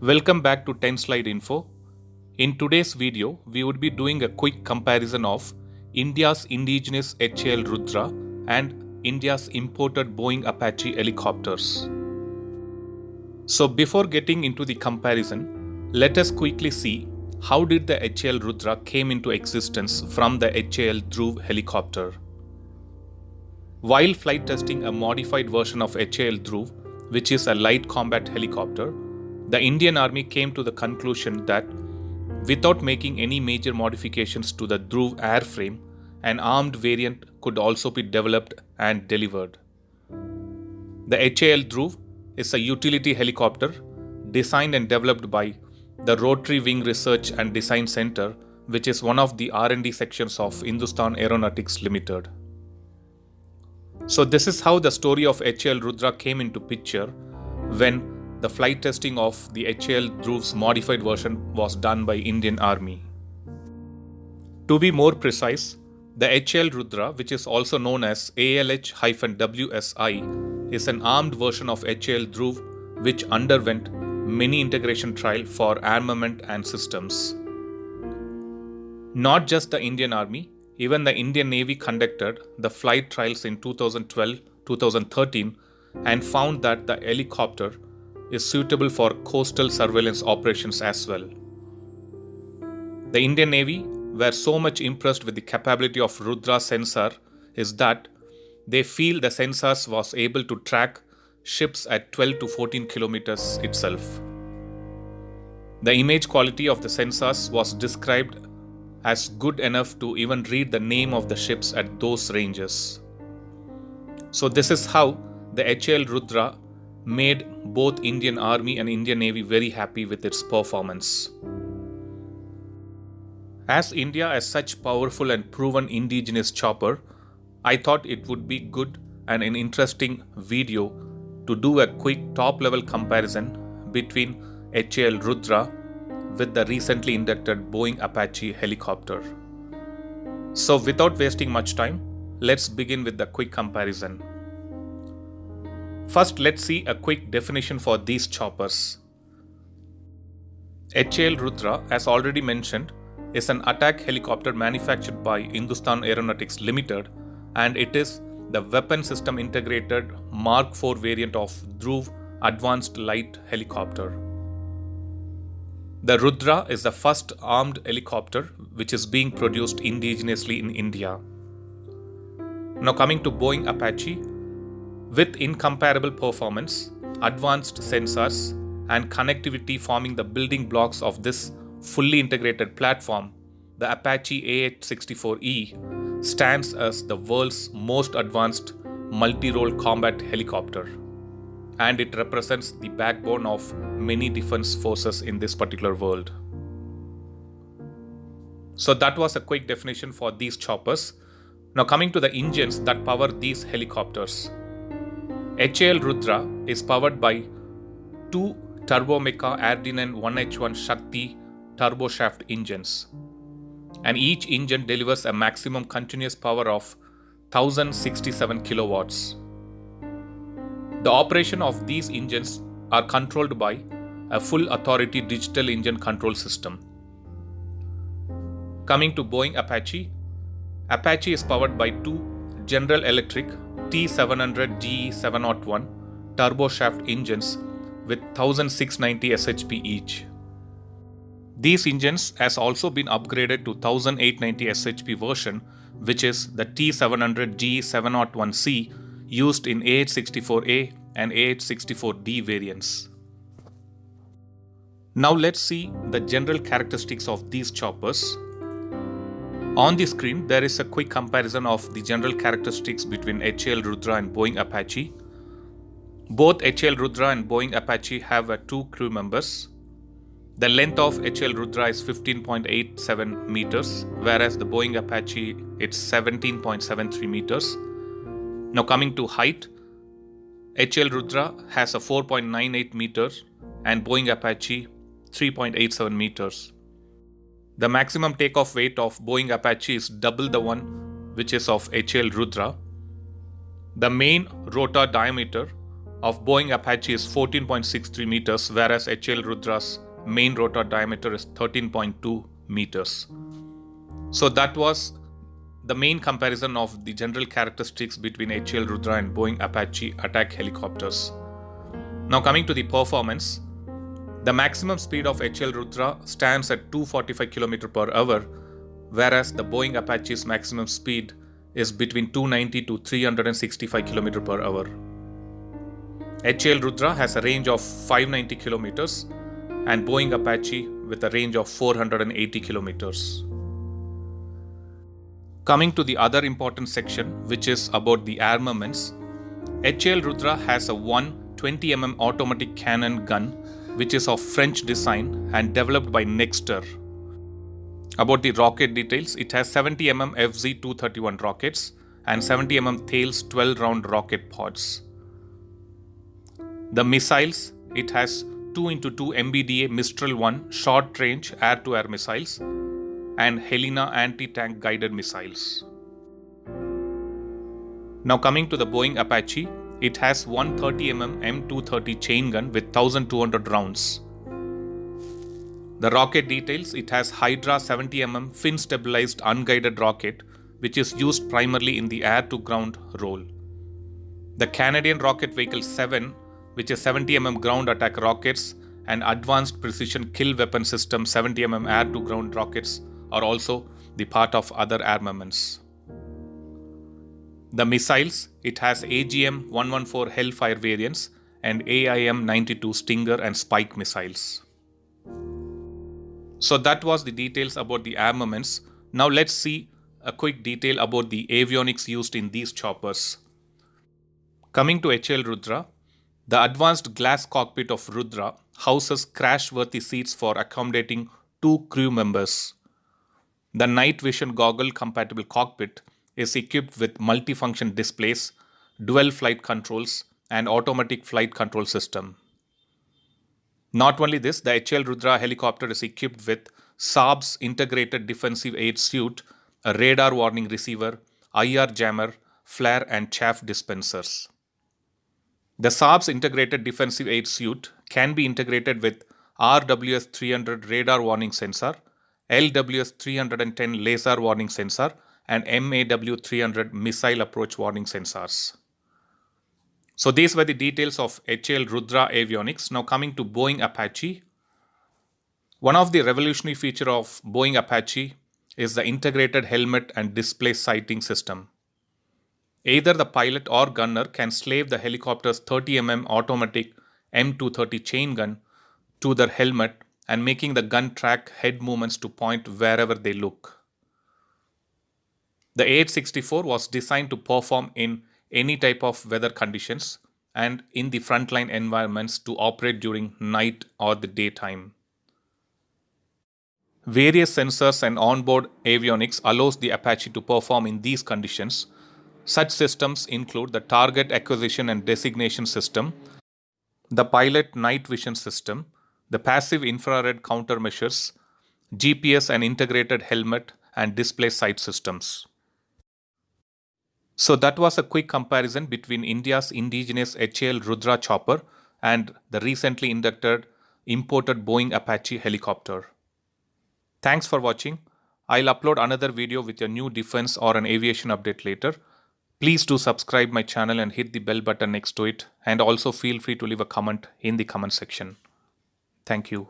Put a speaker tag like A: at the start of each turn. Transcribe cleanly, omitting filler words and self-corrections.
A: Welcome back to 10 Slide Info. In today's video, we would be doing a quick comparison of India's indigenous HAL Rudra and India's imported Boeing Apache helicopters. So before getting into the comparison, let us quickly see how did the HAL Rudra came into existence from the HAL Dhruv helicopter. While flight testing a modified version of HAL Dhruv, which is a light combat helicopter, the Indian Army came to the conclusion that without making any major modifications to the Dhruv airframe, an armed variant could also be developed and delivered. The HAL Dhruv is a utility helicopter designed and developed by the Rotary Wing Research and Design Center, which is one of the R&D sections of Hindustan Aeronautics Limited. So this is how the story of HAL Rudra came into picture when the flight testing of the HAL Dhruv's modified version was done by Indian Army. To be more precise, the HAL Rudra, which is also known as ALH-WSI, is an armed version of HAL Dhruv which underwent many integration trial for armament and systems. Not just the Indian Army, even the Indian Navy conducted the flight trials in 2012-2013 and found that the helicopter is suitable for coastal surveillance operations as well. The Indian Navy were so much impressed with the capability of Rudra sensor is that they feel the sensors was able to track ships at 12 to 14 kilometers itself. The image quality of the sensors was described as good enough to even read the name of the ships at those ranges. So this is how the HAL Rudra made both Indian Army and Indian Navy very happy with its performance. As India has such powerful and proven indigenous chopper, I thought it would be good and an interesting video to do a quick top-level comparison between HAL Rudra with the recently inducted Boeing Apache helicopter. So without wasting much time, let's begin with the quick comparison. First, let's see a quick definition for these choppers. HAL Rudra, as already mentioned, is an attack helicopter manufactured by Hindustan Aeronautics Limited, and it is the weapon system integrated Mark IV variant of Dhruv Advanced Light Helicopter. The Rudra is the first armed helicopter which is being produced indigenously in India. Now coming to Boeing Apache, with incomparable performance, advanced sensors, and connectivity forming the building blocks of this fully integrated platform, the Apache AH-64E stands as the world's most advanced multi-role combat helicopter, and it represents the backbone of many defense forces in this particular world. So that was a quick definition for these choppers. Now coming to the engines that power these helicopters. HAL Rudra is powered by two Turbomeca Ardinen 1H1 Shakti turboshaft engines, and each engine delivers a maximum continuous power of 1067 kilowatts. The operation of these engines are controlled by a full authority digital engine control system. Coming to Boeing Apache, Apache is powered by two General Electric T700 GE701 turboshaft engines with 1690 SHP each. These engines has also been upgraded to 1890 SHP version, which is the T700 GE701C used in AH-64A and AH-64D variants. Now let's see the general characteristics of these choppers. On the screen, there is a quick comparison of the general characteristics between HAL Rudra and Boeing Apache. Both HAL Rudra and Boeing Apache have two crew members. The length of HAL Rudra is 15.87 meters, whereas the Boeing Apache it's 17.73 meters. Now coming to height, HAL Rudra has a 4.98 meters and Boeing Apache 3.87 meters. The maximum takeoff weight of Boeing Apache is double the one which is of HAL Rudra. The main rotor diameter of Boeing Apache is 14.63 meters, whereas HAL Rudra's main rotor diameter is 13.2 meters. So that was the main comparison of the general characteristics between HAL Rudra and Boeing Apache attack helicopters. Now coming to the performance, the maximum speed of HAL Rudra stands at 245 km per hour, whereas the Boeing Apache's maximum speed is between 290 to 365 km per hour. HAL Rudra has a range of 590 kilometers and Boeing Apache with a range of 480 kilometers. Coming to the other important section, which is about the armaments, HAL Rudra has a 120mm automatic cannon gun which is of French design and developed by Nexter. About the rocket details, it has 70mm FZ-231 rockets and 70mm Thales 12-round rocket pods. The missiles, it has 2x2 MBDA Mistral 1 short-range air-to-air missiles and Helena anti-tank guided missiles. Now coming to the Boeing Apache, it has 130mm M230 chain gun with 1200 rounds. The rocket details, it has Hydra 70mm fin stabilized unguided rocket which is used primarily in the air-to-ground role. The Canadian Rocket Vehicle 7, which is 70mm ground attack rockets and Advanced Precision Kill Weapon System 70mm air-to-ground rockets are also the part of other armaments. The missiles, it has AGM-114 Hellfire variants and AIM-92 Stinger and Spike missiles. So that was the details about the armaments. Now let's see a quick detail about the avionics used in these choppers. Coming to HAL Rudra, the advanced glass cockpit of Rudra houses crash-worthy seats for accommodating 2 crew members. The night vision goggle-compatible cockpit is equipped with multifunction displays, dual flight controls, and automatic flight control system. Not only this, the HAL Rudra helicopter is equipped with Saab's integrated defensive aid suite, a radar warning receiver, IR jammer, flare and chaff dispensers. The Saab's integrated defensive aid suite can be integrated with RWS-300 radar warning sensor, LWS-310 laser warning sensor, and MAW-300 missile approach warning sensors. So these were the details of HAL Rudra avionics. Now coming to Boeing Apache. One of the revolutionary features of Boeing Apache is the integrated helmet and display sighting system. Either the pilot or gunner can slave the helicopter's 30mm automatic M230 chain gun to their helmet and making the gun track head movements to point wherever they look. The AH-64 was designed to perform in any type of weather conditions and in the frontline environments to operate during night or the daytime. Various sensors and onboard avionics allows the Apache to perform in these conditions. Such systems include the target acquisition and designation system, the pilot night vision system, the passive infrared countermeasures, GPS and integrated helmet and display sight systems. So that was a quick comparison between India's indigenous HAL Rudra chopper and the recently inducted imported Boeing Apache helicopter. Thanks for watching. I'll upload another video with a new defense or an aviation update later. Please do subscribe my channel and hit the bell button next to it, and also feel free to leave a comment in the comment section. Thank you.